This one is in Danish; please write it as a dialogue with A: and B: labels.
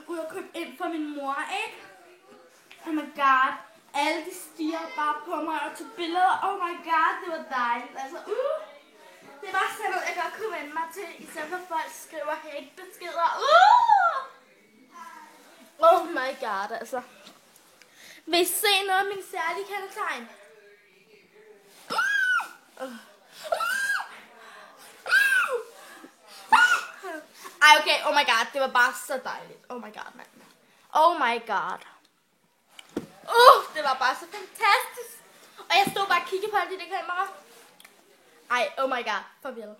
A: ud og købe ind for min mor, ikke? Oh my god. Alle de stiger bare på mig og tog billeder. Oh my god, det var dejligt. Altså, det var sådan noget, jeg godt kunne vende mig til, i stedet for folk skriver hate-beskeder. Oh my god, altså. Vil I se noget af mine særlige kendetegn? Ej, okay, oh my god, det var bare så dejligt. Oh my god, mand. Oh my god. Det var bare så fantastisk. Og jeg stod bare og kiggede på alle de der kameraer. Ej, oh my god, farvel.